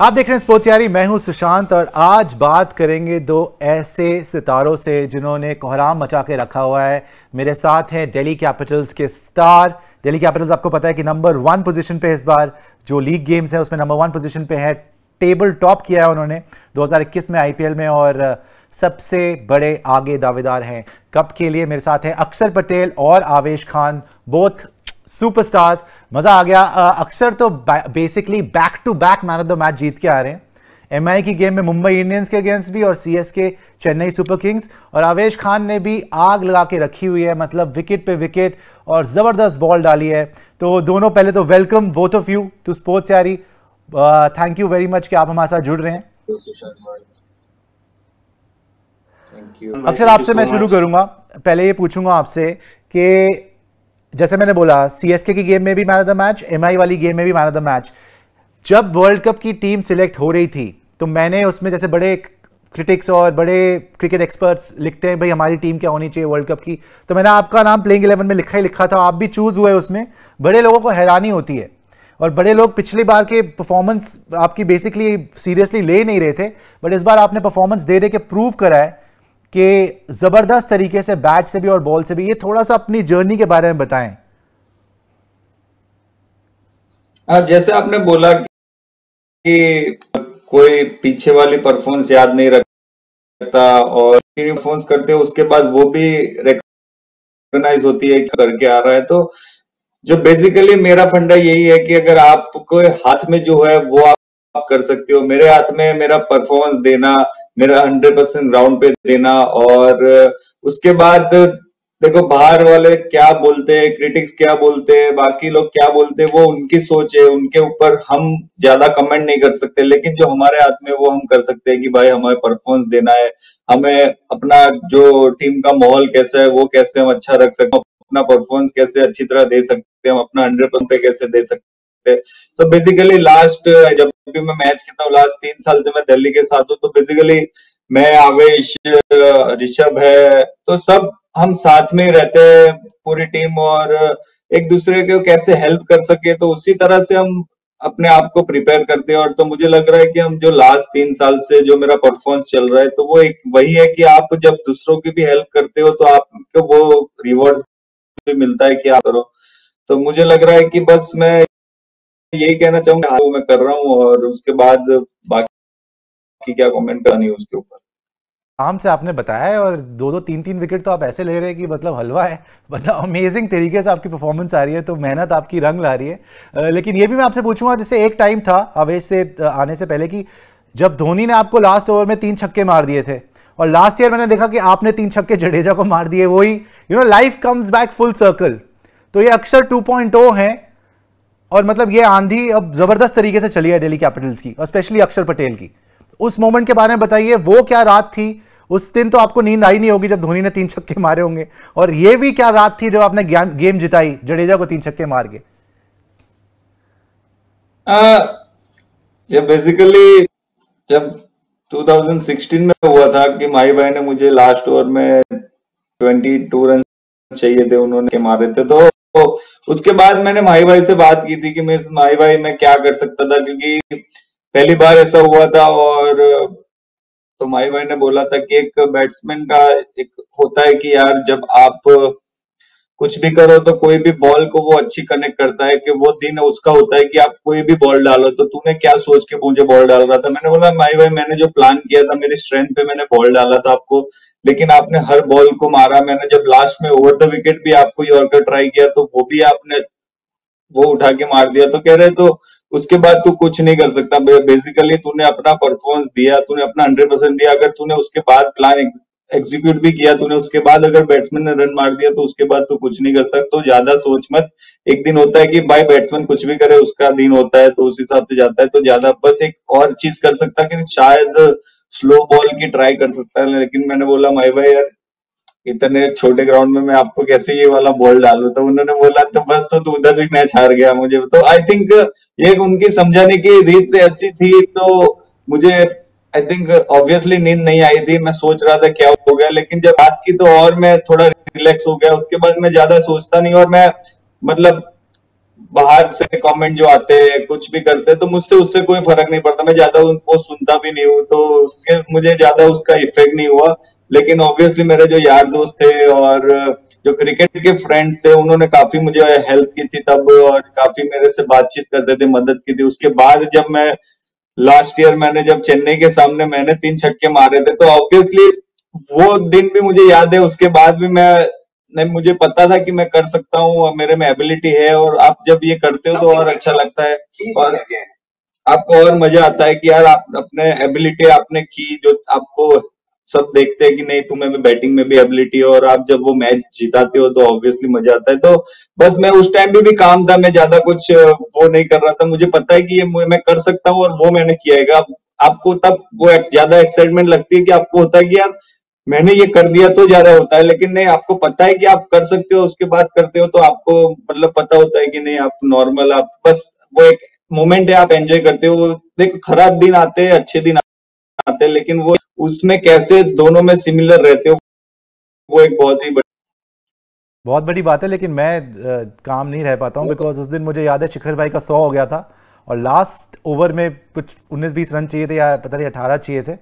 आप देख रहे हैं स्पोर्ट्स यारी, मैं हूं सुशांत और आज बात करेंगे दो ऐसे सितारों से जिन्होंने कोहराम मचा के रखा हुआ है। मेरे साथ हैं दिल्ली कैपिटल्स के स्टार। दिल्ली कैपिटल्स आपको पता है कि नंबर 1 पोजीशन पे इस बार जो लीग गेम्स है उसमें नंबर 1 पोजीशन पे है। टेबल टॉप किया है उन्होंने 2021 में आईपीएल में और सबसे बड़े आगे दावेदार हैं कप के लिए। मेरे साथ हैं अक्षर पटेल और आवेश खान, बोथ सुपरस्टार्स। मजा आ गया। अक्षर तो basically back to back man of the match जीत के आ रहे हैं, एमआई की गेम में मुंबई इंडियंस के अगेंस्ट भी और सीएसके चेन्नई सुपर किंग्स। और आवेश खान ने भी आग लगा के रखी हुई है, मतलब विकेट पे विकेट और जबरदस्त बॉल डाली है। तो दोनों पहले तो welcome both of you to sports Yaari. Thank you very much कि आप हमारे साथ जुड़ रहे हैं। अक्षर आपसे मैं शुरू करूंगा। पहले ये पूछूंगा आपसे कि जैसे मैंने बोला सीएसके की गेम में भी man of the match, MI वाली गेम में भी मैन ऑफ द मैच। जब वर्ल्ड कप की टीम सिलेक्ट हो रही थी तो मैंने उसमें, जैसे बड़े क्रिटिक्स और बड़े क्रिकेट एक्सपर्ट्स लिखते हैं भाई हमारी टीम क्या होनी चाहिए वर्ल्ड कप की, तो मैंने आपका नाम प्लेइंग 11 में लिखा ही लिखा था। आप भी चूज हुए उसमें। बड़े लोगों को हैरानी होती है और बड़े लोग पिछली बार के परफॉर्मेंस आपकी बेसिकली सीरियसली ले नहीं रहे थे, बट इस बार आपने परफॉर्मेंस दे के प्रूव करा है कि जबरदस्त तरीके से बैट से भी और बॉल से भी। ये थोड़ा सा अपनी जर्नी के बारे में बताएं। जैसे आपने बोला कि कोई पीछे वाली परफॉर्मेंस याद नहीं रखता और परफॉर्मेंस करते उसके बाद वो भी रिकॉग्नाइज होती है कि करके आ रहा है। तो जो बेसिकली मेरा फंडा यही है कि अगर आपको हाथ में जो है वो आप कर सकते हो। मेरे हाथ में मेरा परफॉर्मेंस देना, मेरा 100% ग्राउंड पे देना और उसके बाद देखो बाहर वाले क्या बोलते हैं, क्रिटिक्स क्या बोलते हैं, बाकी लोग क्या बोलते हैं, वो उनकी सोच है, उनके ऊपर हम ज्यादा कमेंट नहीं कर सकते। लेकिन जो हमारे हाथ में वो हम कर सकते हैं कि भाई हमें परफॉर्मेंस देना है, हमें अपना जो टीम का माहौल कैसा है वो कैसे हम अच्छा रख सकते हैं, अपना परफॉर्मेंस कैसे अच्छी तरह दे सकते हैं, हम अपना 100% पे कैसे दे सकते हैं। तो बेसिकली लास्ट जब भी मैं मैच खेलता हूँ, लास्ट 3 साल से मैं दिल्ली के साथ हूँ, तो बेसिकली मैं, आवेश, ऋषभ है, तो सब हम साथ में रहते हैं पूरी टीम और एक दूसरे को कैसे हेल्प कर सके, तो उसी तरह से हम अपने आप को प्रिपेयर करते हैं। और तो मुझे लग रहा है कि हम जो लास्ट 3 साल से जो मेरा परफॉर्मेंस चल रहा है, तो वो एक वही है कि आप जब दूसरों की भी हेल्प करते हो तो आपको वो रिवॉर्ड भी मिलता है कि आप करो। तो मुझे लग रहा है कि बस मैं यही कहना चाहूंगा, वो मैं कर रहा हूँ और उसके बाद बाकी क्या कमेंट करनी है उसके ऊपर। आराम से आपने बताया है और 2-2, 3-3 विकेट तो आप ऐसे ले रहे हैं कि मतलब हलवा है। मतलब अमेजिंग तरीके से आपकी परफॉर्मेंस आ रही है, तो मेहनत आपकी रंग ला रही है। लेकिन ये भी मैं आपसे पूछूंगा, जैसे एक टाइम था आवेश से आने से पहले कि जब धोनी ने आपको लास्ट ओवर में 3 छक्के मार दिए थे और लास्ट ईयर मैंने देखा कि आपने 3 छक्के जडेजा को मार दिए। वही life comes back full circle. तो ये अक्षर 2.0 है और मतलब ये आंधी अब जबरदस्त तरीके से चली है दिल्ली कैपिटल्स की और स्पेशली अक्षर पटेल की। उस मोमेंट के बारे में बताइए, वो क्या रात थी? उस दिन तो आपको नींद आई नहीं होगी जब धोनी ने 3 छक्के मारे होंगे, और ये भी क्या रात थी जब आपने गेम जिताई जडेजा को 3 छक्के मार के। जब बेसिकली जब 2016 में हुआ था कि माही भाई ने मुझे लास्ट ओवर में 22 रन चाहिए थे, उन्होंने मारे थे। तो उसके बाद मैंने माही भाई से बात की थी कि मैं माही भाई मैं क्या कर सकता था, क्योंकि पहली बार ऐसा हुआ था। और तो माही भाई ने बोला था कि एक बैट्समैन का एक होता है कि यार जब आप कुछ भी करो तो कोई भी बॉल को वो अच्छी कनेक्ट करता है, कि वो दिन उसका होता है कि आप कोई भी बॉल डालो। तो तूने क्या सोच के मुझे बॉल डाल रहा था? मैंने बोला माही भाई मैंने जो प्लान किया था, मेरी स्ट्रेंथ पे मैंने बॉल डाला था आपको, लेकिन आपने हर बॉल को मारा। मैंने जब लास्ट में ओवर द विकेट भी आपको यॉर्कर ट्राई किया तो वो भी आपने वो उठा के मार दिया। तो कह रहे तो उसके बाद तू कुछ नहीं कर सकता। बेसिकली तूने अपना परफॉर्मेंस दिया, तूने अपना 100% दिया। अगर तूने उसके बाद प्लान एग्जीक्यूट भी किया तूने, उसके बाद अगर बैट्समैन ने रन मार दिया तो उसके बाद तू कुछ नहीं कर सकता। तो ज्यादा सोच मत। एक दिन होता है कि भाई बैट्समैन कुछ भी करे, उसका दिन होता है तो उस हिसाब से जाता है। तो ज्यादा बस एक और चीज कर सकता कि शायद स्लो बॉल की ट्राई कर सकता है। लेकिन मैंने बोला माही भाई यार इतने छोटे ग्राउंड में मैं आपको कैसे ये वाला बॉल डालूं? तो उन्होंने बोला तो बस तो उधर भी मैच हार गया मुझे। तो आई थिंक ये उनकी समझाने की रीत ऐसी थी। तो मुझे आई थिंक ऑब्वियसली नींद नहीं आई थी, मैं सोच रहा था क्या हो गया। लेकिन जब बात की तो और मैं थोड़ा रिलैक्स हो गया। उसके बाद मैं ज्यादा सोचता नहीं और मैं मतलब बाहर से कमेंट जो आते हैं कुछ भी करते हैं तो मुझसे उससे कोई फर्क नहीं पड़ता, मैं ज्यादा उनको सुनता भी नहीं हूँ, तो उसके मुझे ज्यादा उसका इफेक्ट नहीं हुआ। लेकिन ऑब्वियसली मेरे जो यार दोस्त थे और जो क्रिकेट के फ्रेंड्स थे उन्होंने काफी मुझे हेल्प की थी तब, और काफी मेरे से बातचीत करते थे, मदद की थी। उसके बाद जब मैं लास्ट ईयर मैंने जब चेन्नई के सामने मैंने 3 छक्के मारे थे, तो ऑब्वियसली वो दिन भी मुझे याद है। उसके बाद भी मैं नहीं, मुझे पता था कि मैं कर सकता हूँ और मेरे में एबिलिटी है, और आप जब ये करते हो तो और अच्छा लगता है, और आपको और मजा आता है कि यार आप अपने एबिलिटी आपने की, जो आपको सब देखते हैं कि नहीं तुम्हें भी बैटिंग में भी एबिलिटी है, और आप जब वो मैच जिताते हो तो ऑब्वियसली मजा आता है। तो बस मैं उस टाइम भी काम था, मैं ज्यादा कुछ वो नहीं कर रहा था, मुझे पता है कि ये मैं कर सकता हूँ और वो मैंने किया है। आपको तब वो ज्यादा एक्साइटमेंट लगती है कि आपको होता है कि यार मैंने ये कर दिया तो ज्यादा होता है, लेकिन नहीं, आपको पता है कि आप कर सकते हो, उसके बाद करते हो तो आपको मतलब पता होता है कि नहीं आप नॉर्मल, आप बस वो एक मोमेंट है, आप एंजॉय करते हो। देखो खराब दिन आते हैं, अच्छे दिन आते हैं, लेकिन वो उसमें कैसे दोनों में सिमिलर रहते हो, वो एक बहुत बड़ी बात है, लेकिन मैं काम नहीं रह पाता हूँ बिकॉज उस दिन मुझे याद है शिखर भाई का 100 हो गया था और लास्ट ओवर में कुछ 19-20 रन चाहिए थे या पता नहीं 18 चाहिए थे,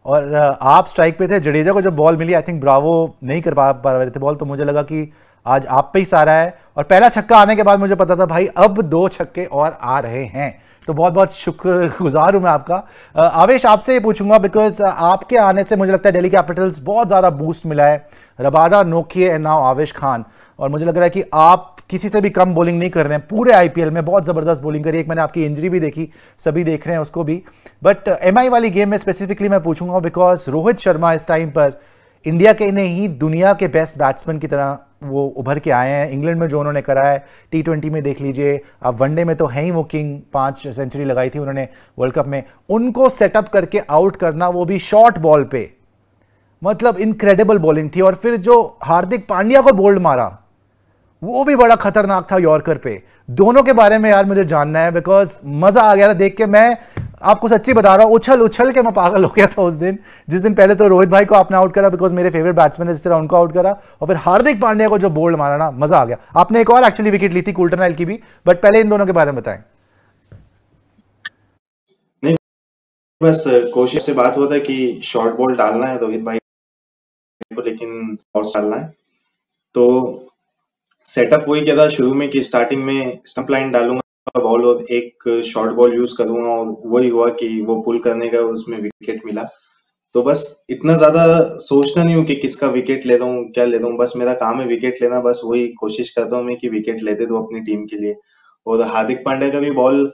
और आप स्ट्राइक पे थे। जडेजा को जब बॉल मिली, आई थिंक ब्रावो नहीं कर पा रहे थे बॉल, तो मुझे लगा कि आज आप पे ही सारा है। और पहला छक्का आने के बाद मुझे पता था भाई अब 2 छक्के और आ रहे हैं। तो बहुत बहुत शुक्रगुजार हूं मैं आपका। आवेश, आपसे ये पूछूंगा बिकॉज आपके आने से मुझे लगता है दिल्ली कैपिटल्स बहुत ज़्यादा बूस्ट मिला है। रबाडा, नोकिए एंड नाउ आवेश खान, और मुझे लग रहा है कि आप किसी से भी कम बॉलिंग नहीं कर रहे हैं। पूरे आईपीएल में बहुत ज़बरदस्त बॉलिंग करी। एक मैंने आपकी इंजरी भी देखी, सभी देख रहे हैं उसको भी। बट एमआई वाली गेम में स्पेसिफिकली मैं पूछूंगा बिकॉज रोहित शर्मा इस टाइम पर इंडिया के नहीं दुनिया के बेस्ट बैट्समैन की तरह वो उभर के आए हैं। इंग्लैंड में जो उन्होंने करा है, T20 में देख लीजिए, अब वनडे में तो है ही वो किंग, 5 सेंचुरी लगाई थी उन्होंने वर्ल्ड कप में। उनको सेटअप करके आउट करना, वो भी शॉर्ट बॉल पे, मतलब इनक्रेडिबल बॉलिंग थी। और फिर जो हार्दिक पांड्या को बोल्ड मारा, वो भी बड़ा खतरनाक था यॉर्कर पे। दोनों के बारे में यार मुझे जानना है बिकॉज मजा आ गया था देख के। मैं आपको सच्ची बता रहा हूं, उछल उछल के मैं पागल हो गया था उस दिन, जिस दिन पहले तो रोहित भाई को आपने आउट करा बिकॉज मेरे फेवरेट बैट्समैन है, जिस तरह उनको आउट करा, और फिर हार्दिक पांड्या को जो बोल्ड मारा ना, मजा आ गया। आपने एक और एक्चुअली विकेट ली थी कुल्टन नाइल की भी, बट पहले इन दोनों के बारे में बताएं। नहीं, बस कोशिश से बात हुआ था कि शॉर्ट बॉल डालना है रोहित भाई को, लेकिन और डालना है तो सेटअप वही किया था शुरू में कि स्टार्टिंग में स्टंप लाइन डालूंगा बॉल और एक शॉर्ट बॉल यूज करूंगा, और वही हुआ कि वो पुल करने का उसमें विकेट मिला। तो बस इतना ज्यादा सोचना नहीं हूँ कि किसका विकेट ले रहा हूँ, क्या ले रहा हूँ, बस मेरा काम है विकेट लेना। बस वही कोशिश करता हूँ मैं कि विकेट लेते दो अपनी टीम के लिए। और हार्दिक पांड्या का भी बॉल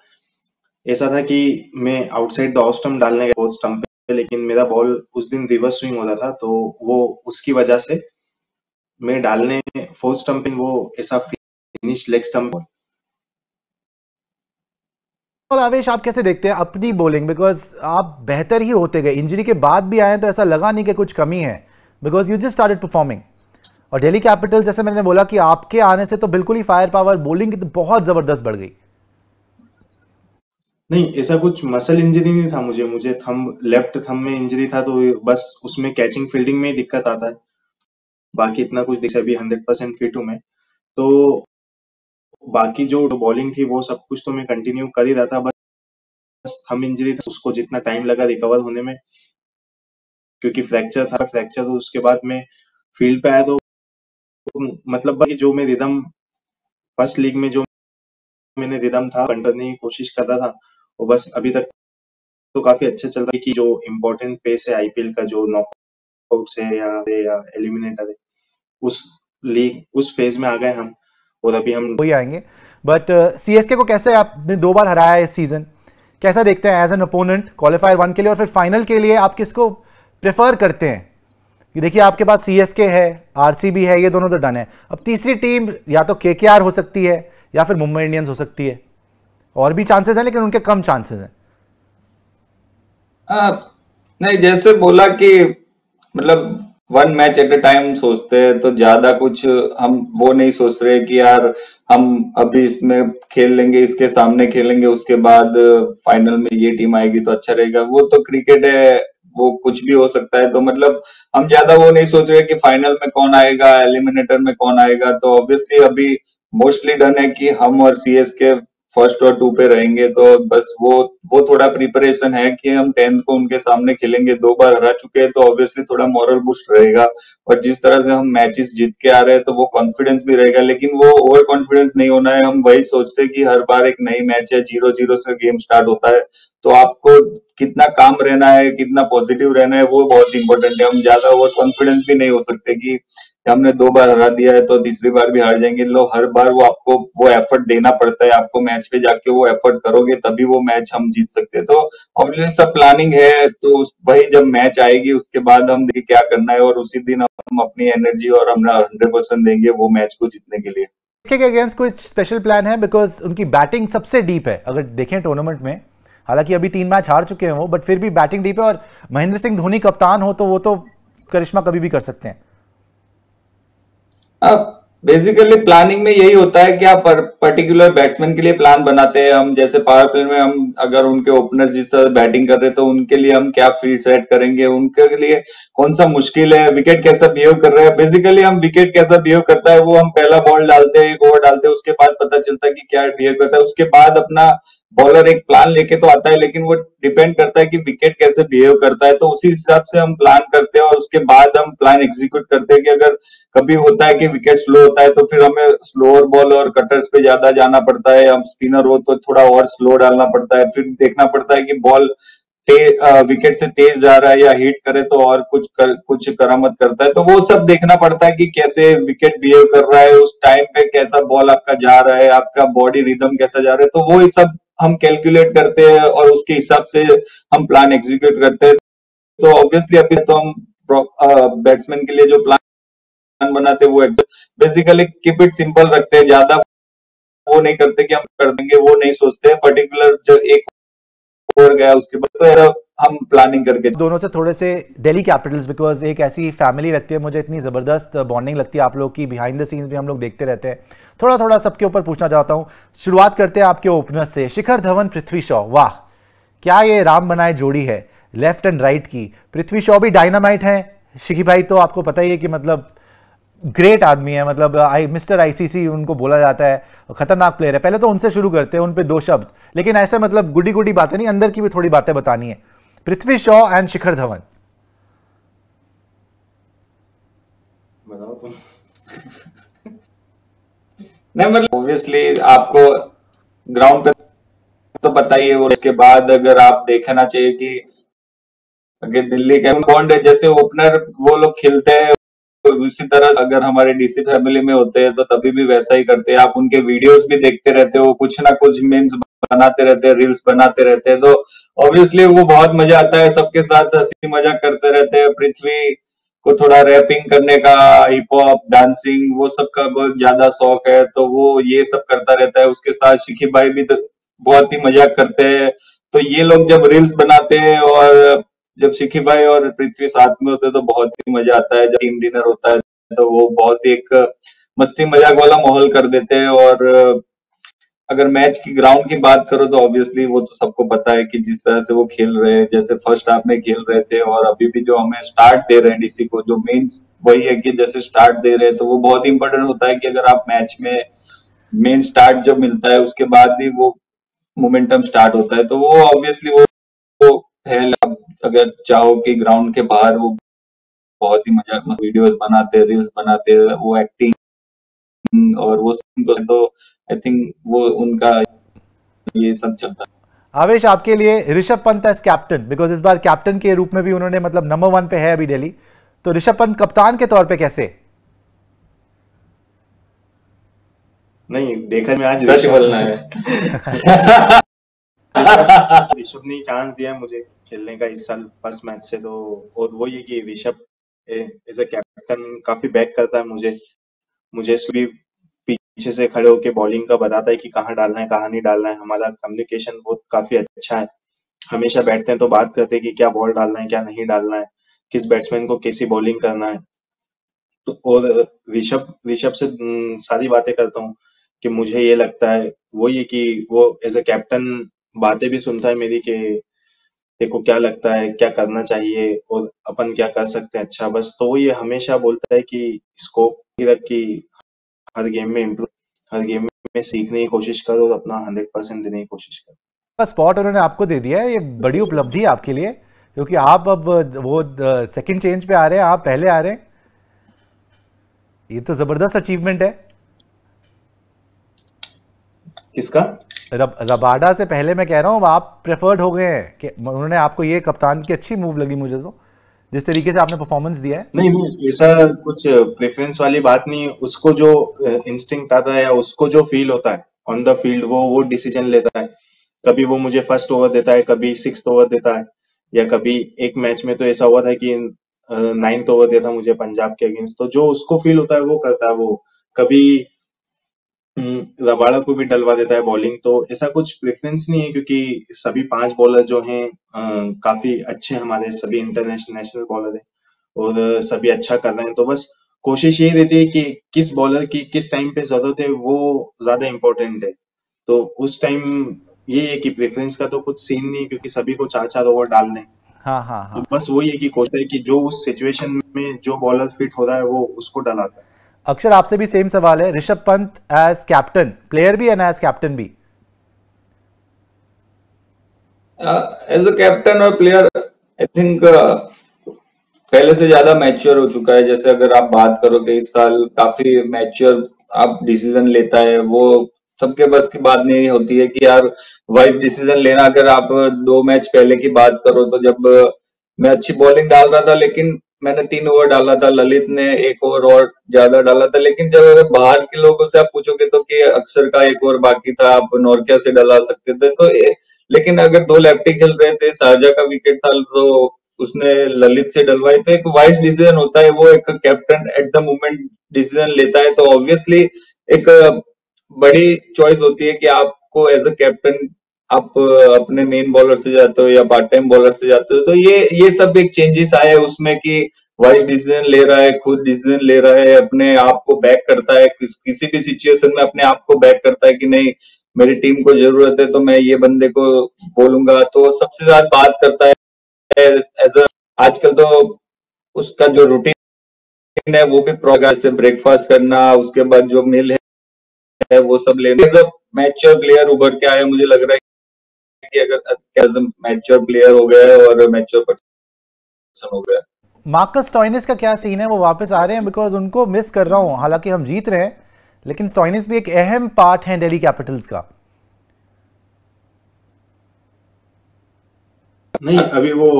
ऐसा था कि मैं आउटसाइड द ऑफ स्टंप डालने का फोर्थ स्टंप पे, लेकिन मेरा बॉल उस दिन रिवर्स स्विंग हो रहा था, तो वो उसकी वजह से मैं डालने फोर्थ स्टंप वो ऐसा फिनिश लेग स्टंप। और आवेश, आप कैसे देखते हैं अपनी बॉलिंग? बिकॉज आप बेहतर ही होते गए, इंजरी के बाद भी आए तो ऐसा लगा नहीं कि कुछ कमी है, because you just started performing. और दिल्ली कैपिटल्स, जैसे मैंने बोला कि आपके आने से तो बिल्कुल ही फायर पावर, बॉलिंग की तो बहुत जबरदस्त बढ़ गई। नहीं, ऐसा कुछ मसल इंजरी नहीं था मुझे मुझे थंब, लेफ्ट थंब में इंजरी था, तो बस उसमें कैचिंग फील्डिंग में ही दिक्कत आता है, बाकी इतना कुछ दिक्कत। अभी 100% फिट हूं मैं, तो बाकी जो बॉलिंग थी वो सब कुछ तो मैं कंटिन्यू कर ही रहा था। बस थंब इंजरी था, उसको जितना टाइम लगा रिकवर होने में, क्योंकि फ्रैक्चर था, फ्रैक्चर तो उसके बाद में फील्ड पे आया तो मतलब बाकी जो मैं रिदम फर्स्ट लीग में जो मैंने रिदम था करने की कोशिश कर रहा था, और बस अभी तक तो काफी अच्छा चल रहा है कि जो इम्पोर्टेंट फेस है आईपीएल का, जो नॉकआउट है या एलिमिनेटर है, उस लीग उस फेज में आ गए हम, और अभी हम वही आएंगे। बट सीएसके को कैसे आपने 2 बार हराया है इस सीजन, कैसा देखते हैं एज एन ओपोनेंट क्वालिफायर 1 के लिए, और फिर फाइनल के लिए आप किसको प्रेफर करते हैं? कि देखिए आपके पास सीएसके है, आरसीबी है, ये दोनों तो डन है। अब तीसरी टीम या तो केकेआर हो सकती है या फिर मुंबई इंडियंस हो सकती है। और भी चांसेस हैं लेकिन उनके कम चांसेस हैं। नहीं, जैसे बोला कि मतलब 1 मैच एट अ टाइम सोचते हैं, तो ज्यादा कुछ हम वो नहीं सोच रहे कि यार हम अभी इसमें खेल लेंगे, इसके सामने खेलेंगे, उसके बाद फाइनल में ये टीम आएगी तो अच्छा रहेगा। वो तो क्रिकेट है, वो कुछ भी हो सकता है। तो मतलब हम ज्यादा वो नहीं सोच रहे कि फाइनल में कौन आएगा, एलिमिनेटर में कौन आएगा। तो ऑब्वियसली अभी मोस्टली डन है कि हम और सीएसके फर्स्ट और 2 पे रहेंगे। तो बस वो थोड़ा प्रिपरेशन है कि हम 10th को उनके सामने खेलेंगे, 2 बार हरा चुके हैं तो ऑब्वियसली थोड़ा मॉरल बूस्ट रहेगा। और जिस तरह से हम मैचेस जीत के आ रहे हैं तो वो कॉन्फिडेंस भी रहेगा, लेकिन वो ओवर कॉन्फिडेंस नहीं होना है। हम वही सोचते हैं कि हर बार एक नई मैच है, 0-0 से गेम स्टार्ट होता है, तो आपको कितना काम रहना है, कितना पॉजिटिव रहना है, वो बहुत इंपॉर्टेंट है। हम ज्यादा ओवर कॉन्फिडेंस भी नहीं हो सकते कि हमने 2 बार हरा दिया है तो तीसरी बार भी हार जाएंगे। लो, हर बार वो आपको वो एफर्ट देना पड़ता है, आपको मैच पे जाके वो एफर्ट करोगे तभी वो मैच हम जीत सकते हैं। तो ऑब्वियसली सब प्लानिंग है, तो वही जब मैच आएगी उसके बाद हम देखिए क्या करना है, और उसी दिन हम अपनी एनर्जी और अपना 100% देंगे वो मैच को जीतने के लिए। के अगेंस्ट कोई स्पेशल प्लान है? बिकॉज उनकी बैटिंग सबसे डीप है अगर देखें टूर्नामेंट में। हालांकि अभी 3 मैच हार चुके हैं वो, बट फिर भी बैटिंग डीप है, और महेंद्र सिंह धोनी कप्तान हो तो वो तो करिश्मा कभी भी कर सकते हैं। अब बेसिकली प्लानिंग में यही होता है कि आप पर्टिकुलर बैट्समैन के लिए प्लान बनाते हैं। हम जैसे पावर प्ले में हम अगर उनके ओपनर जिस तरह बैटिंग कर रहे हैं तो उनके लिए हम क्या फील्ड सेट करेंगे, उनके लिए कौन सा मुश्किल है, विकेट कैसा बिहेव कर रहा है। बेसिकली हम विकेट कैसा बिहेव करता है वो हम पहला बॉल डालते हैं, एक ओवर डालते हैं, उसके बाद पता चलता है कि क्या बिहेव करता है। उसके बाद अपना बॉलर एक प्लान लेके तो आता है, लेकिन वो डिपेंड करता है कि विकेट कैसे बिहेव करता है, तो उसी हिसाब से हम प्लान करते हैं और उसके बाद हम प्लान एग्जीक्यूट करते हैं। कि अगर कभी होता है कि विकेट स्लो होता है तो फिर हमें स्लोअर बॉल और कटर्स पे ज्यादा जाना पड़ता है, हम स्पिनर हो तो थोड़ा और स्लो डालना पड़ता है, फिर देखना पड़ता है कि बॉल विकेट से तेज जा रहा है या हिट करे तो और कुछ करामत करता है। तो वो सब देखना पड़ता है कि कैसे विकेट बिहेव कर रहा है, उस टाइम पे कैसा बॉल आपका जा रहा है, आपका बॉडी रिदम कैसा जा रहा है, तो वो सब हम कैलकुलेट करते हैं और उसके हिसाब से हम प्लान एग्जीक्यूट करते हैं। तो ऑब्वियसली अभी तो हम बैट्समैन के लिए जो प्लान बनाते हैं वो बेसिकली कीप इट सिंपल रखते हैं, ज्यादा वो नहीं करते कि हम कर देंगे, वो नहीं सोचते। पर्टिकुलर जो एक ओवर गया उसके बाद तो हम प्लानिंग करके। दोनों से थोड़े से दिल्ली कैपिटल्स, बिकॉज एक ऐसी फैमिली लगती है मुझे, इतनी ज़बरदस्त बॉन्डिंग लगती है आप लोग की, बिहाइंड द सीन्स भी हम लोग देखते रहते हैं। थोड़ा थोड़ा सबके ऊपर पूछना चाहता हूँ। शुरुआत करते हैं आपके ओपनर से, शिखर धवन पृथ्वी शॉ। वाह, क्या ये राम बनाए जोड़ी है लेफ्ट एंड राइट की। पृथ्वी शॉ भी डायनामाइट हैं, शिखी भाई तो आपको पता ही है कि मतलब ग्रेट आदमी है, मतलब मिस्टर आईसीसी उनको बोला जाता है, खतरनाक प्लेयर है। पहले तो उनसे शुरू करते हैं, उन पे 2 शब्द, लेकिन ऐसे मतलब गुडी गुडी बातें नहीं, अंदर की भी थोड़ी बातें बतानी है। पृथ्वी शॉ एंड शिखर धवन। बताओ तुम। नहीं मतलब ऑब्वियसली आपको ग्राउंड पे तो पता ही है, वो इसके बाद अगर आप देखना चाहिए कि अगर दिल्ली का बॉन्ड है, जैसे ओपनर वो लोग खेलते हैं उसी तरह अगर हमारे डीसी फैमिली में होते हैं तो तभी भी वैसा ही करते हैं। आप उनके वीडियोस भी देखते रहते हो, कुछ ना कुछ मीम्स बनाते रहते हैं, रील्स बनाते रहते हैं, तो ऑब्वियसली वो बहुत मजा आता है, सबके साथ हंसी मजाक करते रहते हैं। पृथ्वी को थोड़ा रैपिंग करने का, हिप हॉप, डांसिंग, वो सब का बहुत ज्यादा शौक है, तो वो ये सब करता रहता है। उसके साथ शिखी भाई भी तो बहुत ही मजाक करते हैं। तो ये लोग जब रील्स बनाते हैं और जब शिखी भाई और पृथ्वी साथ में होते हैं तो बहुत ही मजा आता है। जब टीम डिनर होता है तो वो बहुत ही एक मस्ती मजाक वाला माहौल कर देते हैं। और अगर मैच की ग्राउंड की बात करो तो ऑब्वियसली वो तो सबको पता है कि जिस तरह से वो खेल रहे हैं, जैसे फर्स्ट हाफ में खेल रहे थे और अभी भी जो हमें स्टार्ट दे रहे हैं डीसी को, जो मेन वही है कि जैसे स्टार्ट दे रहे हैं तो वो बहुत इंपॉर्टेंट होता है कि अगर आप मैच में मेन स्टार्ट जब मिलता है उसके बाद ही वो मोमेंटम स्टार्ट होता है। तो वो ऑब्वियसली वो है। अगर चाहो कि ग्राउंड के बाहर वो बहुत ही मजाक मस्त वीडियोस बनाते, रील्स बनाते, वो एक्टिंग और वो तो आई थिंक वो उनका ये सब चलता है। आवेश, आपके लिए Rishabh Pant as captain, because इस बार कैप्टन के रूप में भी उन्होंने मतलब नंबर 1 पे है अभी दिल्ली, तो ऋषभ पंत कप्तान के तौर पे कैसे? नहीं, देखा मैं आज सच बोलना है। ऋषभ ने चांस दिया मुझे खेलने का इस साल फर्स्ट मैच से, तो और वो ये कि ऋषभ एज अ कैप्टन काफी बैक करता है मुझे भी पीछे से खड़े होके बॉलिंग का बताता है कि कहाँ डालना है कहाँ नहीं डालना है। हमारा कम्युनिकेशन बहुत काफी अच्छा है, हमेशा बैठते हैं तो बात करते हैं कि क्या बॉल डालना है क्या नहीं डालना है, किस बैट्समैन को कैसी बॉलिंग करना है। तो और ऋषभ से सारी बातें करता हूँ कि मुझे ये लगता है वो ये कि वो एज अ कैप्टन बातें भी सुनता है मेरी कि देखो क्या लगता है क्या करना चाहिए और अपन क्या कर सकते हैं अच्छा। बस तो वो ये हमेशा बोलता है कि स्कोप रख कि हर गेम में इम्प्रूव, हर गेम में सीखने की कोशिश करो और अपना 100% देने की कोशिश करो। स्पॉट उन्होंने आपको दे दिया है, ये बड़ी उपलब्धि है आपके लिए, क्योंकि आप अब वो सेकंड चेंज पे आ रहे हैं, आप पहले आ रहे हैं। ये तो जबरदस्त अचीवमेंट है। किसका? रबाडा से पहले मैं कह रहा हूँ आप प्रेफर्ड हो गए हैं कि उन्होंने आपको, ये कप्तान की अच्छी मूव लगी मुझे तो, जिस तरीके से आपने परफॉर्मेंस दिया है। नहीं, ऐसा कुछ प्रेफरेंस वाली बात नहीं। उसको जो इंस्टिंक्ट आता है या उसको जो फील होता है ऑन द फील्ड, वो डिसीजन लेता है। कभी वो मुझे फर्स्ट ओवर देता है, कभी 6th ओवर देता है, या कभी एक मैच में तो ऐसा हुआ था कि 9th ओवर दिया था मुझे पंजाब के अगेंस्ट। तो जो उसको फील होता है वो करता है। वो कभी रबाड़ा को भी डलवा देता है बॉलिंग। तो ऐसा कुछ प्रेफरेंस नहीं है, क्योंकि सभी 5 बॉलर जो हैं काफी अच्छे, हमारे सभी इंटरनेशनल बॉलर हैं और सभी अच्छा कर रहे हैं। तो बस कोशिश यही रहती है कि किस बॉलर की किस टाइम पे जरूरत है, वो ज्यादा इम्पोर्टेंट है। तो उस टाइम ये है कि प्रेफरेंस का तो कुछ सीन नहीं है, क्योंकि सभी को 4-4 ओवर डालने। हाँ हाँ तो हाँ। बस वही है कि कोशिश है कि जो उस सिचुएशन में जो बॉलर फिट हो रहा है वो उसको डलाता है। अक्षर, आपसे भी सेम सवाल है। Rishabh Pant as captain, player भी एंड एज कैप्टन भी। एज अ कैप्टन और प्लेयर आई थिंक पहले से ज्यादा मैच्योर हो चुका है। जैसे अगर आप बात करो कि इस साल काफी मैच्योर आप डिसीजन लेता है, वो सबके बस की बात नहीं होती है कि यार वाइज डिसीजन लेना। अगर आप 2 मैच पहले की बात करो तो जब मैं अच्छी बॉलिंग डाल रहा था, लेकिन मैंने 3 ओवर डाला था, ललित ने 1 ओवर और ज्यादा डाला था, लेकिन जब अगर बाहर के लोगों से आप पूछोगे तो कि अक्षर का 1 ओवर बाकी था, आप नॉर्किया से डला सकते थे। तो लेकिन अगर 2 लेफ्टी खेल रहे थे, शारजा का विकेट था तो उसने ललित से डलवाई। तो एक वाइज डिसीजन होता है, वो एक captain at the moment decision लेता है। तो ऑब्वियसली एक बड़ी चॉइस होती है कि आपको एज अ कैप्टन आप अपने मेन बॉलर से जाते हो या पार्ट टाइम बॉलर से जाते हो। तो ये सब एक चेंजेस आए उसमें कि वाइज डिसीजन ले रहा है, खुद डिसीजन ले रहा है, अपने आप को बैक करता है, किसी भी सिचुएशन में अपने आप को बैक करता है कि नहीं मेरी टीम को जरूरत है तो मैं ये बंदे को बोलूंगा। तो सबसे ज्यादा बात करता है एज अ, आजकल तो उसका जो रूटीन है वो भी प्रोग्रेस से ब्रेकफास्ट करना, उसके बाद जो मील है वो सब लेना। एज अ मैच्योर प्लेयर उभर के आया। मुझे लग रहा है कि अगर एज अ मैच्योर प्लेयर हो गया है और मैच्योर पर्सन हो गया है। मार्कस स्टोइनिस का क्या सीन है? वो वापस आ रहे हैं? बिकॉज उनको मिस कर रहा हूं, हालांकि हम जीत रहे हैं, लेकिन स्टोइनिस भी एक अहम पार्ट है दिल्ली कैपिटल्स का। नहीं, अभी वो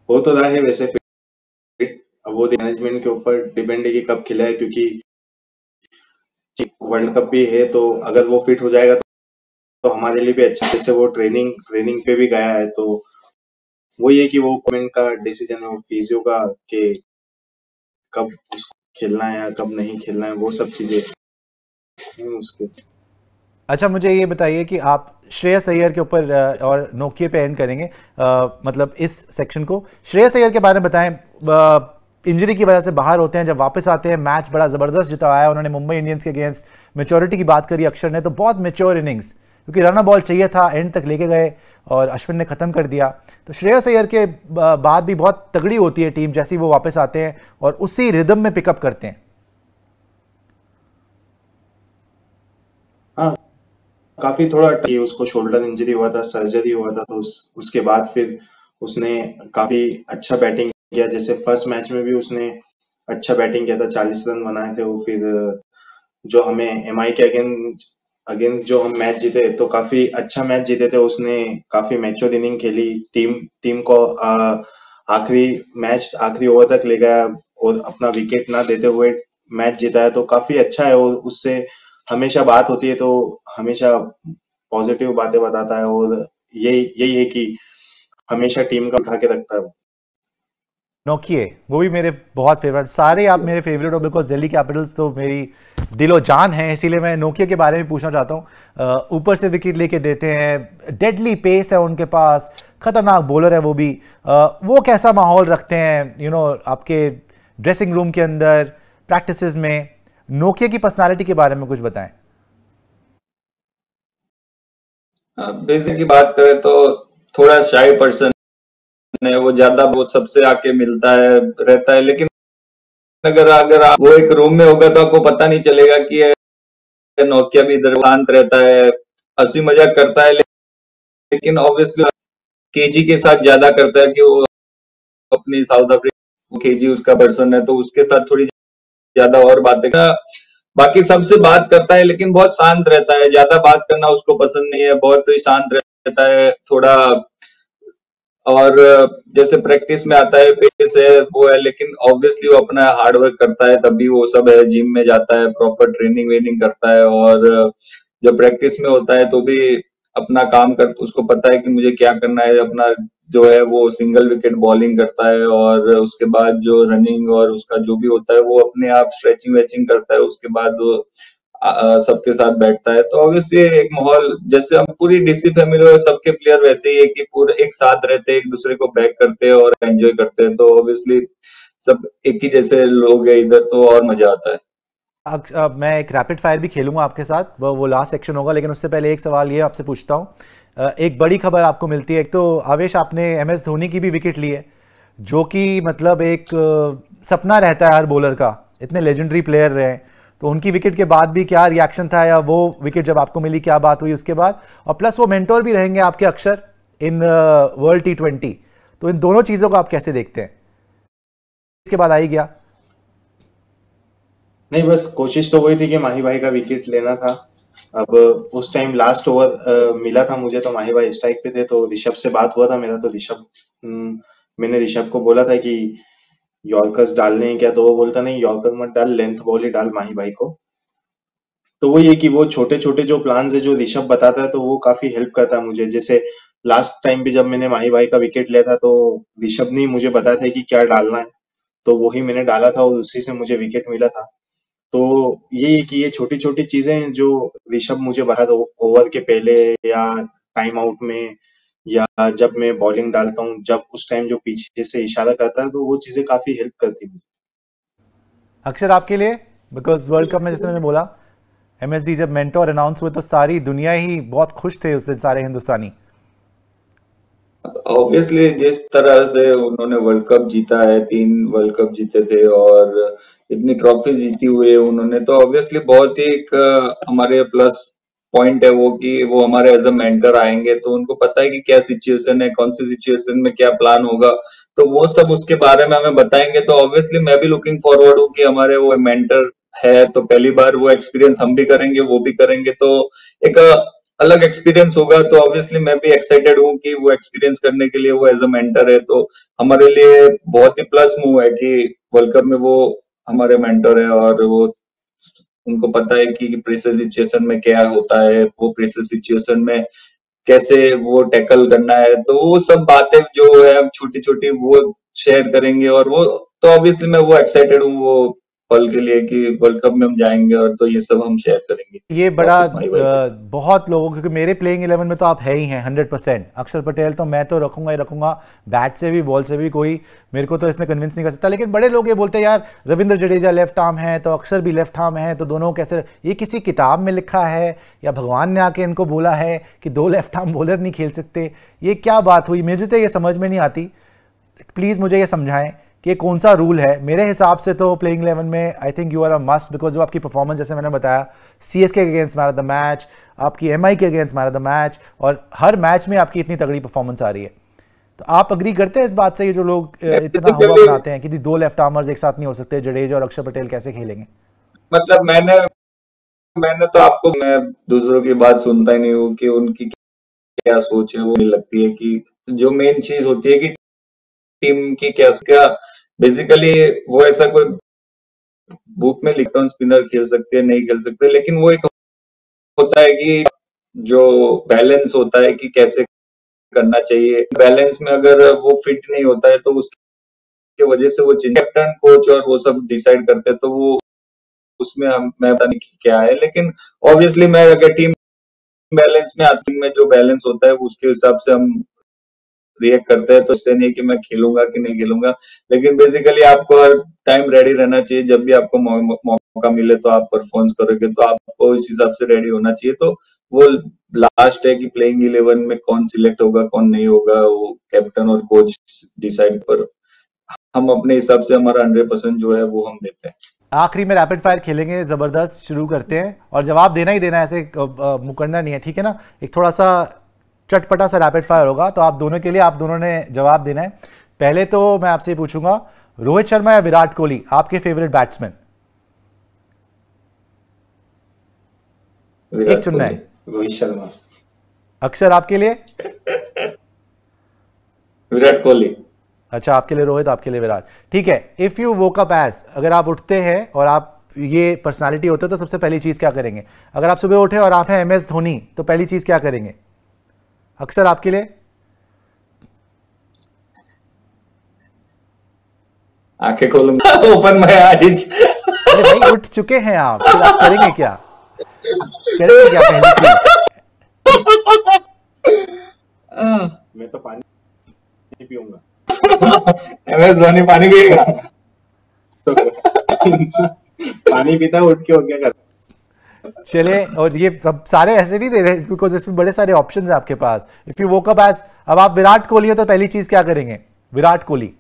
हो तो रहा है वैसे फिट। अब वो मैनेजमेंट के ऊपर डिपेंड है कि कब खिला है, क्योंकि वर्ल्ड कप भी है। तो अगर वो फिट हो जाएगा तो हमारे लिए भी अच्छा। जैसे वो ट्रेनिंग पे भी गया है, तो वो ये कि वो कमेंट का डिसीजन है, वो फिजियो का, कि कब उसको खेलना है या कब नहीं खेलना है, वो सब चीजें उसके। अच्छा, मुझे ये बताइए कि आप श्रेयस अय्यर के ऊपर और नोकिया पे एंड करेंगे, मतलब इस सेक्शन को। श्रेयस अय्यर के बारे में बताएं। इंजरी की वजह से बाहर होते हैं, जब वापस आते हैं मैच बड़ा ज़बरदस्त जिताया है उन्होंने मुंबई इंडियंस के अगेंस्ट। मैच्योरिटी की बात करी अक्षर ने, तो बहुत मैच्योर इनिंग्स, क्योंकि रन बॉल चाहिए था, एंड तक लेके गए और अश्विन ने ख़त्म कर दिया। तो श्रेयस अय्यर के बाद भी बहुत तगड़ी होती है टीम जैसे ही वो वापस आते हैं और उसी रिदम में पिकअप करते हैं। हाँ, काफी थोड़ा उसको शोल्डर इंजरी हुआ था, सर्जरी हुआ था, तो उसके बाद फिर उसने काफी अच्छा बैटिंग किया। जैसे फर्स्ट मैच में भी उसने अच्छा बैटिंग किया था, 40 रन बनाए थे वो। फिर जो हमें एमआई के अगेंस्ट जो हम मैच जीते, तो काफी अच्छा मैच जीते थे। उसने काफी मैच्योर इनिंग खेली, टीम को आखिरी ओवर तक ले गया और अपना विकेट ना देते हुए मैच जिताया। तो काफी अच्छा है, और उससे हमेशा बात होती है तो हमेशा पॉजिटिव बातें बताता है, और यही है कि हमेशा टीम का उठा के रखता है। नोकिए, वो भी मेरे बहुत फेवरेट, सारे आप मेरे फेवरेट हो, बिकॉज दिल्ली कैपिटल्स तो मेरी दिलो जान है, इसीलिए मैं नोकिया के बारे में पूछना चाहता हूँ। ऊपर से विकेट लेके देते हैं, डेडली पेस है उनके पास, खतरनाक बॉलर है वो भी। वो कैसा माहौल रखते हैं आपके ड्रेसिंग रूम के अंदर, प्रैक्टिसेस में? नोकिया की पर्सनालिटी के बारे में कुछ बताएं। बेसिक की बात करें तो थोड़ा शाई पर्सन है वो, ज्यादा वो सबसे आके मिलता है रहता है, लेकिन अगर वो एक रूम में होगा तो आपको पता नहीं चलेगा कि नोकिया भी इधर शांत रहता है, हंसी मजाक करता है, लेकिन ऑब्वियसली केजी के साथ ज्यादा करता है कि वो अपनी साउथ अफ्रीका, केजी उसका पर्सन है तो उसके साथ थोड़ी ज्यादा और बातें बाकी सबसे बात करता है, लेकिन बहुत शांत रहता है, ज्यादा बात करना उसको पसंद नहीं है, बहुत ही शांत रहता है थोड़ा। और जैसे प्रैक्टिस में आता है, पेस है, वो है, लेकिन ऑब्वियसली वो अपना हार्डवर्क करता है, तभी वो सब है, जिम में जाता है, प्रॉपर ट्रेनिंग वेनिंग करता है, और जब प्रैक्टिस में होता है तो भी अपना काम कर, उसको पता है कि मुझे क्या करना है, अपना जो है वो सिंगल विकेट बॉलिंग करता है, और उसके बाद जो रनिंग और उसका जो भी होता है वो अपने आप स्ट्रेचिंग वेचिंग करता है, उसके बाद वो सबके साथ बैठता है। तो ऑब्वियसली एक माहौल, जैसे हम पूरी डीसी फैमिली और सबके प्लेयर वैसे ही है कि पूरे एक साथ रहते हैं, एक दूसरे को बैक करते हैं और एंजॉय करते हैं, तो ऑब्वियसली सब एक ही जैसे लोग हैं इधर, तो और मजा आता है। अब मैं एक रैपिड फायर भी खेलूंगा आपके साथ, वो लास्ट सेक्शन होगा, लेकिन उससे पहले एक सवाल ये आपसे पूछता हूँ। एक बड़ी खबर आपको मिलती है, एक तो आवेश आपने MS धोनी की भी विकेट ली है, जो कि मतलब एक सपना रहता है हर बॉलर का, इतने लेजेंडरी प्लेयर रहे हैं, तो उनकी विकेट के बाद भी क्या रिएक्शन था, या वो विकेट जब आपको मिली क्या बात हुई उसके बाद, और प्लस वो मेंटोर भी रहेंगे आपके अक्षर इन वर्ल्ड T20, तो इन दोनों चीज़ों को आप कैसे देखते हैं? इसके बाद आई गया नहीं, बस कोशिश तो वही थी कि माही भाई का विकेट लेना था। अब उस टाइम लास्ट ओवर मिला था मुझे, तो माही भाई स्ट्राइक पे थे, तो ऋषभ से बात हुआ था मेरा, तो मैंने ऋषभ को बोला था कि यॉर्कर्स डालने हैं क्या, तो वो बोलता नहीं यॉर्कर मत डाल, लेंथ बॉल ही डाल माही भाई को। तो वो ये कि वो छोटे छोटे जो प्लान्स है जो ऋषभ बताता है, तो वो काफी हेल्प करता है मुझे। जैसे लास्ट टाइम भी जब मैंने माही भाई का विकेट लिया था, तो ऋषभ ने मुझे बताया था कि क्या डालना है, तो वही मैंने डाला था और उसी से मुझे विकेट मिला था। तो ये कि ये छोटी छोटी चीजें जो ऋषभ मुझे बता दो ओवर के पहले या टाइम आउट में, या जब मैं बॉलिंग डालता हूँ, जब उस टाइम जो पीछे से इशारा करता है, तो वो चीजें काफी हेल्प करती है। अक्षर आपके लिए, बिकॉज वर्ल्ड कप में जैसे मैंने बोला MSD जब मेंटोर अनाउंस हुए तो सारी दुनिया ही बहुत खुश थे उस दिन, सारे हिंदुस्तानी। ऑब्वियसली जिस तरह से उन्होंने वर्ल्ड कप जीता है, 3 वर्ल्ड कप जीते थे और इतनी ट्रॉफी जीती हुई है उन्होंने, तो ऑब्वियसली बहुत ही एक हमारे प्लस पॉइंट है वो कि वो हमारे एज अ मेंटर आएंगे, तो उनको पता है कि क्या सिचुएशन है, कौन सी सिचुएशन में क्या प्लान होगा, तो वो सब उसके बारे में हमें बताएंगे। तो ऑब्वियसली मैं भी लुकिंग फॉरवर्ड हूँ कि हमारे वो मेंटर है, तो पहली बार वो एक्सपीरियंस हम भी करेंगे, वो भी करेंगे, तो एक अलग एक्सपीरियंस होगा। तो ऑब्वियसली मैं भी एक्साइटेड हूँ कि वो एक्सपीरियंस करने के लिए वो एज अ मेंटर है, तो हमारे लिए बहुत ही प्लस मूव है कि वर्ल्ड कप में वो हमारे मेंटर है, और वो उनको पता है कि प्रेशर सिचुएशन में क्या होता है, वो प्रेशर सिचुएशन में कैसे वो टैकल करना है, तो वो सब बातें जो है छोटी छोटी वो शेयर करेंगे, और वो तो ऑब्वियसली मैं वो एक्साइटेड हूँ वो पल के लिए कि वर्ल्ड कप में हम जाएंगे, और तो ये सब हम शेयर करेंगे ये बड़ा वापस माही भाई के साथ। बहुत लोगों, क्योंकि मेरे प्लेइंग 11 में तो आप है ही हैं 100%। अक्षर पटेल तो मैं तो रखूंगा ही रखूंगा, बैट से भी बॉल से भी, कोई मेरे को तो इसमें कन्विंस नहीं कर सकता। लेकिन बड़े लोग ये बोलते हैं यार रविंद्र जडेजा लेफ्ट आर्म है तो अक्षर भी लेफ्ट आर्म है, तो दोनों कैसे, ये किसी किताब में लिखा है या भगवान ने आके इनको बोला है कि 2 लेफ्ट आर्म बॉलर नहीं खेल सकते? ये क्या बात हुई, मुझे तो ये समझ में नहीं आती। प्लीज़ मुझे ये समझाएं कि कौन सा रूल है। मेरे हिसाब से तो प्लेइंग 11 में I think you are a must, because जो आपकी परफॉर्मेंस जैसे मैंने बताया CSK के against man of the match, आपकी MI के against man of the match, और हर मैच में आपकी इतनी तगड़ी परफॉर्मेंस आ रही है, तो आप अग्री करते हैं इस बात से, ये जो लोग इतना हुआ बनाते हैं कि 2 लेफ्ट आर्मर्स एक साथ नहीं हो सकते, जडेजा और अक्षर पटेल कैसे खेलेंगे? मतलब मैंने तो आपको, मैं दूसरों की बात सुनता ही नहीं हूँ कि उनकी क्या सोच है, वो मुझे लगती है कि जो मेन चीज होती है कि टीम की क्या क्या बेसिकली, वो ऐसा कोई बुक में लिखता स्पिनर खेल सकते हैं नहीं खेल सकते, लेकिन वो एक होता है कि जो बैलेंस होता है कि कैसे करना चाहिए, बैलेंस में अगर वो फिट नहीं होता है तो उसकी वजह से वो कैप्टन कोच और वो सब डिसाइड करते हैं, तो वो उसमें मैं पता नहीं क्या है, लेकिन ऑब्वियसली मैं अगर टीम बैलेंस में आती में जो बैलेंस होता है उसके हिसाब से हम रिएक्ट करते हैं, तो इससे नहीं कि मैं खेलूंगा कि नहीं खेलूंगा, लेकिन बेसिकली आपको हर टाइम रेडी रहना चाहिए, जब भी आपको मौका मिले तो आप परफॉर्म करोगे, तो आपको इस हिसाब से रेडी होना चाहिए। तो वो लास्ट है कि प्लेइंग 11 में कौन सिलेक्ट होगा कौन नहीं होगा, वो कैप्टन और कोच डिसाइड पर हम अपने हिसाब से हमारा 100% जो है वो हम देते हैं। आखिरी में रैपिड फायर खेलेंगे, जबरदस्त शुरू करते हैं, और जवाब देना ही देना है, ऐसे मुकरना नहीं है, ठीक है ना। एक थोड़ा सा चटपटा सा रैपिड फायर होगा, तो आप दोनों के लिए, आप दोनों ने जवाब देना है। पहले तो मैं आपसे पूछूंगा, रोहित शर्मा या विराट कोहली आपके फेवरेट बैट्समैन? एक चुनना है। रोहित शर्मा। अक्षर आपके लिए? विराट कोहली। अच्छा, आपके लिए रोहित, आपके लिए विराट, ठीक है। If you woke up as, अगर आप उठते हैं और आप ये पर्सनालिटी होते तो सबसे पहली चीज क्या करेंगे? अगर आप सुबह उठे और आप हैं MS धोनी, तो पहली चीज क्या करेंगे? अक्षर आपके लिए? आंखें खोलूंगा, ओपन माय आईज। अरे भाई, उठ चुके हैं आप, फिर आप करेंगे क्या? करेंगे क्या पहली चीज? मैं तो पानी पीऊंगा। MS धोनी पानी पिएगा? तो पानी पीता उठ के और क्या करता? चले, और ये सब सारे ऐसे नहीं दे रहे, बिकॉज इसमें बड़े सारे ऑप्शंस हैं आपके पास। If you woke up as, अब आप विराट कोहली हो तो पहली चीज क्या करेंगे? विराट कोहली।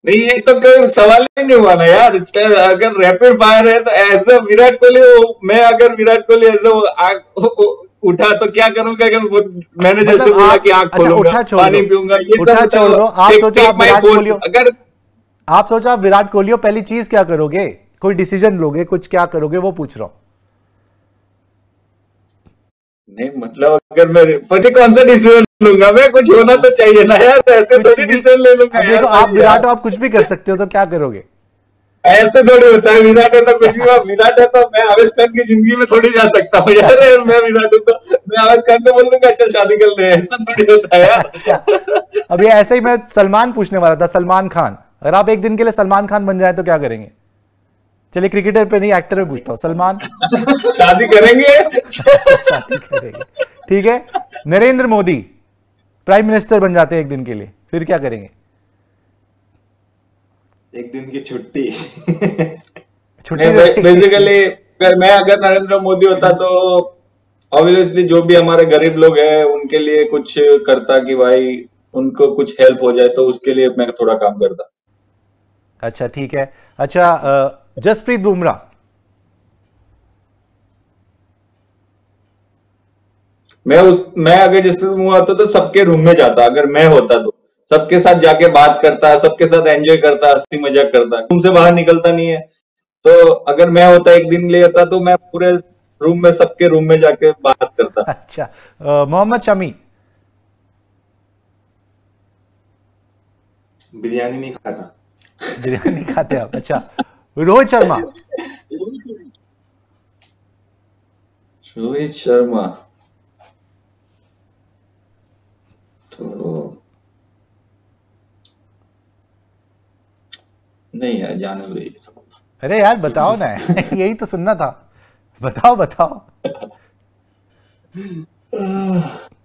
नहीं, ये तो कोई सवाल ही नहीं हुआ ना यार। अगर रैपिड फायर है तो एज अ विराट कोहली, मैं अगर विराट कोहली एज उठा तो क्या करूंगा? अगर मैंने जैसे मतलब बोला कि आंख खोलूंगा, पानी पीऊंगा, ये उठा छोड़ दो। आप सोचो आप विराट कोहली हो, अगर आप सोचो आप विराट कोहली हो, पहली चीज क्या करोगे? कोई डिसीजन लोगे, कुछ क्या करोगे, वो पूछ रहा हूं। नहीं मतलब अगर मैं पति कौन सा डिसीजन लूंगा? मैं कुछ होना तो चाहिए ना यार, ऐसे थोड़ी डिसीजन ले लूंगा यार। देखो, आप विराट हो, आप कुछ भी कर सकते हो, तो क्या करोगे? ऐसे थोड़ी होता है। विराट है तो कुछ भी, विराट है तो मैं आवेश खान की जिंदगी में थोड़ी जा सकता हूँ यार। मैं विराट हूँ तो मैं आवेश खान को बोल दूंगा अच्छा शादी कर ले, ऐसा थोड़ी होता है यार। अभी ऐसे ही मैं सलमान पूछने वाला था, सलमान खान, अगर आप एक दिन के लिए सलमान खान बन जाए तो क्या करेंगे? चलिए, क्रिकेटर पे नहीं, एक्टर पे पूछता हूँ। सलमान। शादी करेंगे। शादी करेंगे, ठीक है। नरेंद्र मोदी प्राइम मिनिस्टर बन जाते हैं एक दिन के लिए, फिर क्या करेंगे? एक दिन की छुट्टी। बेसिकली अगर नरेंद्र मोदी होता तो ऑब्वियसली जो भी हमारे गरीब लोग हैं उनके लिए कुछ करता, कि भाई उनको कुछ हेल्प हो जाए, तो उसके लिए मैं थोड़ा काम करता। अच्छा, ठीक है। अच्छा, जसप्रीत बुमराह। मैं अगर जसप्रीत बुमराह होता तो सबके रूम में जाता। अगर मैं होता तो सबके साथ जाके बात करता, सबके साथ एंजॉय करता, हंसी मजाक करता। रूम से बाहर निकलता नहीं है, तो अगर मैं होता एक दिन ले होता तो मैं पूरे रूम में, सबके रूम में जाके बात करता। अच्छा, मोहम्मद शमी। बिरयानी नहीं खाता। बिरयानी खाते आप? अच्छा, रोहित शर्मा। रोहित शर्मा तो नहीं यार, जाने दो ये सब। अरे यार बताओ ना। यही तो सुनना था, बताओ बताओ।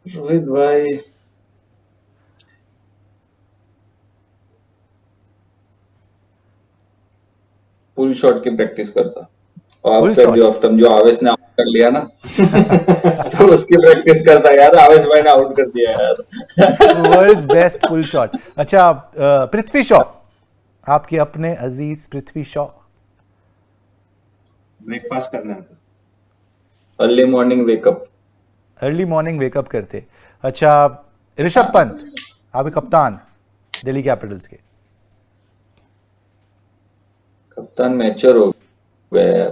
रोहित भाई फुल शॉट की प्रैक्टिस करता, और जो आवेश ने आउट कर लिया ना तो उसकी प्रैक्टिस करता यार। आवेश भाई ने आउट कर दिया यार। World's best full shot. अच्छा, पृथ्वी शॉ, आपके अपने अजीज पृथ्वी शॉ। ब्रेकफास्ट करना है। Early morning wake up. Early morning wake up करते। अच्छा, ऋषभ पंत, आपके कप्तान दिल्ली कैपिटल्स के। कप्तान मैच्योर हो गया,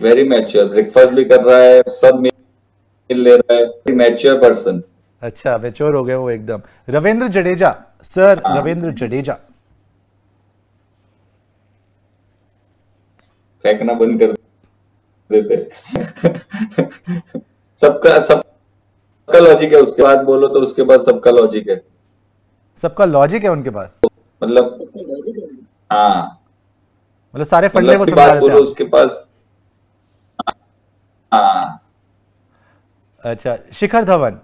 वेरी मैच्योर, ब्रेकफास्ट भी कर रहा है, सब मिल ले रहा है, मैच्योर पर्सन। अच्छा, मैच्योर हो गए वो एकदम। रविंद्र जडेजा, सर रविंद्र जडेजा। फेंकना बंद कर देते। सबका लॉजिक है, उसके बाद बोलो तो उसके बाद सबका लॉजिक है। सबका लॉजिक है उनके पास, मतलब हाँ, मतलब सारे फंडे वो समझा देते हैं उसके पास। हाँ। अच्छा, शिखर धवन।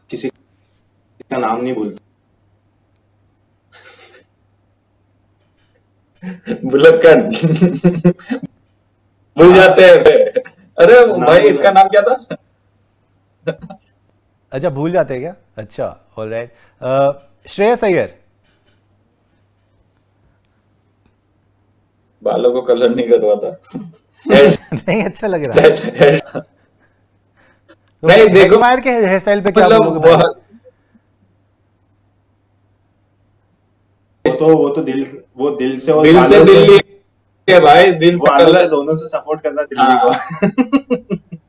किसी का नाम नहीं भूलता। बुलक्कन। भूल जाते हैं। अरे भाई, इसका नाम क्या था? अच्छा, भूल जाते हैं क्या? अच्छा, ऑलराइट। श्रेयस अय्यर। बालों को कलर नहीं करवाता। नहीं अच्छा लग रहा है तो नहीं देखो, हेटमायर के हेयर स्टाइल पे क्या बोलोगे मतलब भाई? वो तो दिल से और दिल से बालों दिल्ली है भाई, दिल से बालों से कलर। दोनों से सपोर्ट करना दिल्ली को।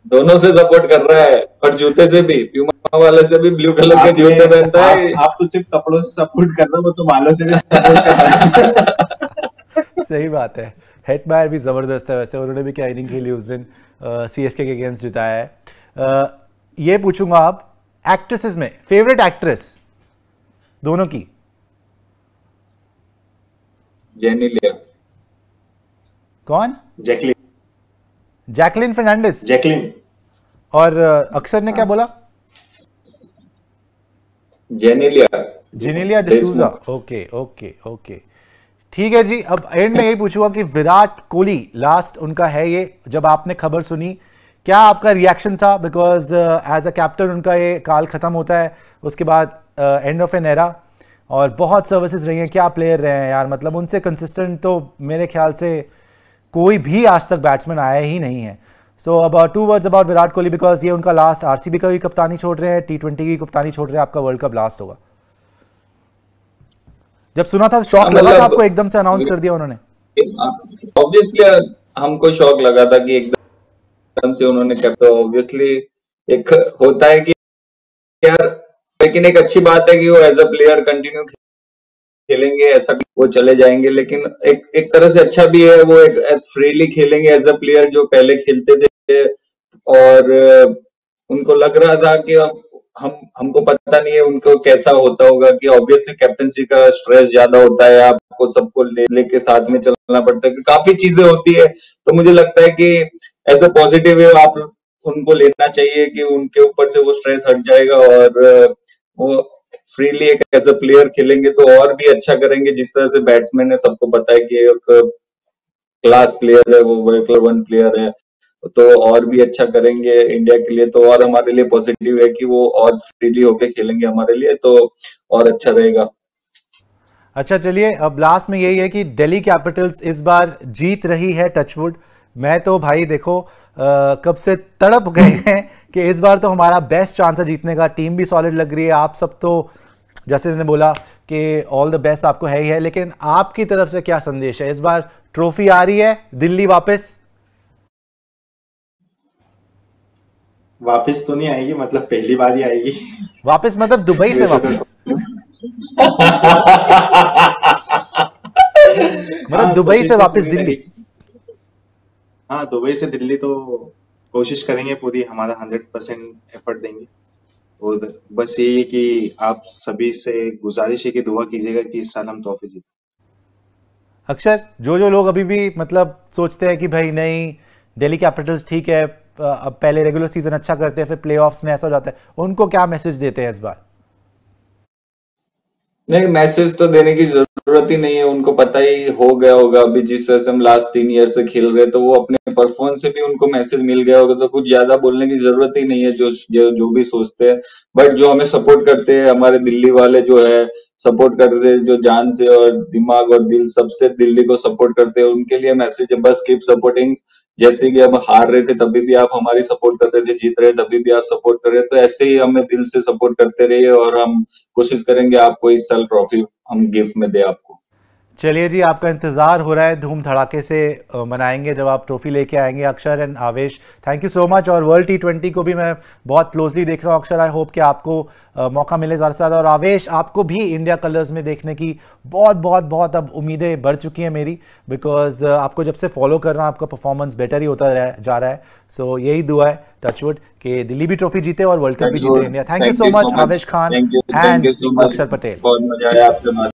दोनों से सपोर्ट कर रहा है, और जूते से भी, प्यूमा वाले से भी ब्लू कलर के जूते पहनता है। आप तो सिर्फ कपड़ों से सपोर्ट कर रहे हो, वो तो बालों से भी सपोर्ट कर रहा है। सही बात है। हेटमायर भी जबरदस्त है वैसे, उन्होंने भी क्या इनिंग खेली उस दिन, सीएसके के अगेंस्ट जिताया है। ये पूछूंगा आप, एक्ट्रेसेस में फेवरेट एक्ट्रेस दोनों की? जेनेलिया। कौन? जैकलिन। जैकलिन फर्नांडिस। जैकलिन। और अक्षर ने क्या बोला? Genelia. Genelia D'Souza. Okay okay okay, ठीक है जी। अब एंड में यही पूछूंगा कि विराट कोहली लास्ट उनका है ये, जब आपने खबर सुनी क्या आपका रिएक्शन था? बिकॉज एज अ कैप्टन उनका ये काल खत्म होता है, उसके बाद एंड ऑफ एन एरा, और बहुत सर्विसेज रही हैं, क्या प्लेयर रहे हैं यार, मतलब उनसे कंसिस्टेंट तो मेरे ख्याल से कोई भी आज तक बैट्समैन आया ही नहीं है। So about 2 words about Virat Kohli, because ये उनका लास्ट, आरसीबी का भी कप्तानी छोड़ रहे हैं, T20 की कप्तानी छोड़ रहे हैं, आपका वर्ल्ड कप लास्ट होगा। जब सुना था शॉक लगा था आपको, एकदम से अनाउंस कर दिया उन्होंने? ऑब्वियसली हमको शॉक लगा था कि एकदम से उन्होंने कैप्टन, ऑब्वियसली एक होता है कि यार, लेकिन एक अच्छी बात है कि वो एज अ प्लेयर कंटिन्यू खेलेंगे, ऐसा वो चले जाएंगे, लेकिन एक तरह से अच्छा भी है, वो एक फ्रीली खेलेंगे एज अ प्लेयर जो पहले खेलते थे। और उनको लग रहा था कि अब हमको पता नहीं है उनको कैसा होता होगा, कि ऑब्वियसली कैप्टनसी का स्ट्रेस ज्यादा होता है, आपको सबको लेके साथ में चलना पड़ता है, काफी चीजें होती है। तो मुझे लगता है कि एज अ पॉजिटिव है, आप उनको लेना चाहिए कि उनके ऊपर से वो स्ट्रेस हट जाएगा, और वो फ्रीली एक एज अ प्लेयर खेलेंगे तो और भी अच्छा करेंगे। जिस तरह से बैट्समैन है, सबको पता है कि एक क्लास प्लेयर है, वो वर्ल्ड क्लास 1 प्लेयर है, तो और भी अच्छा करेंगे इंडिया के लिए। तो और हमारे लिए पॉजिटिव है कि वो और फ्रीली होके खेलेंगे हमारे लिए, तो और अच्छा रहेगा। अच्छा चलिए, अब लास्ट में यही है कि दिल्ली कैपिटल्स इस बार जीत रही है, टचवुड। मैं तो भाई देखो कब से तड़प गए हैं कि इस बार तो हमारा बेस्ट चांस है जीतने का, टीम भी सॉलिड लग रही है, आप सब तो जैसे मैंने बोला कि ऑल द बेस्ट आपको है ही है, लेकिन आपकी तरफ से क्या संदेश है? इस बार ट्रॉफी आ रही है दिल्ली वापस? वापस तो नहीं आएगी, मतलब पहली बार ही आएगी। वापस मतलब दुबई से वापस? मतलब दुबई से वापस दिल्ली? हाँ, दुबई से दिल्ली तो कोशिश करेंगे पूरी, हमारा 100% एफर्ट देंगे। और बस यही है कि आप सभी से गुजारिश है कि दुआ कीजिएगा कि इस साल हम ट्रॉफी जीतें। अक्षर, जो लोग अभी भी मतलब सोचते हैं कि भाई नहीं दिल्ली कैपिटल्स ठीक है, अब पहले रेगुलर सीजन अच्छा करते हैं फिर प्लेऑफ्स में ऐसा हो जाता है, उनको क्या मैसेज देते हैं इस बार? नहीं, मैसेज तो देने की जरूरत ही नहीं है, उनको पता ही हो गया होगा अभी जिस तरह से हम लास्ट 3 ईयर से खेल रहे, तो वो अपने परफॉर्मेंस से भी उनको मैसेज मिल गया होगा, तो कुछ ज्यादा बोलने की जरूरत ही नहीं है। जो भी सोचते हैं, बट जो हमें सपोर्ट करते हैं, हमारे दिल्ली वाले जो है सपोर्ट करते हैं, जो जान से और दिमाग और दिल सबसे दिल्ली को सपोर्ट करते हैं, उनके लिए मैसेज है, बस कीप सपोर्टिंग। जैसे कि अब हार रहे थे तभी भी आप हमारी सपोर्ट कर रहे थे, जीत रहे तभी भी आप सपोर्ट कर रहे थे, तो ऐसे ही हमें दिल से सपोर्ट करते रहिए, और हम कोशिश करेंगे आपको इस साल ट्रॉफी हम गिफ्ट में दे आपको। चलिए जी, आपका इंतजार हो रहा है, धूम धड़ाके से मनाएंगे जब आप ट्रॉफी लेके आएंगे। अक्षर एंड आवेश, थैंक यू सो मच। और वर्ल्ड T20 को भी मैं बहुत क्लोजली देख रहा हूँ अक्षर, आई होप कि आपको मौका मिले ज़्यादा से ज़्यादा। और आवेश, आपको भी इंडिया कलर्स में देखने की बहुत बहुत बहुत अब उम्मीदें बढ़ चुकी हैं मेरी, बिकॉज आपको जब से फॉलो कर रहा हूँ आपका परफॉर्मेंस बेटर ही होता जा रहा है। सो यही दुआ है टचवुड कि दिल्ली भी ट्रॉफी जीते और वर्ल्ड कप भी जीते India. Thank you so much आवेश खान एंड अक्षर पटेल। बहुत मजा आया आपसे।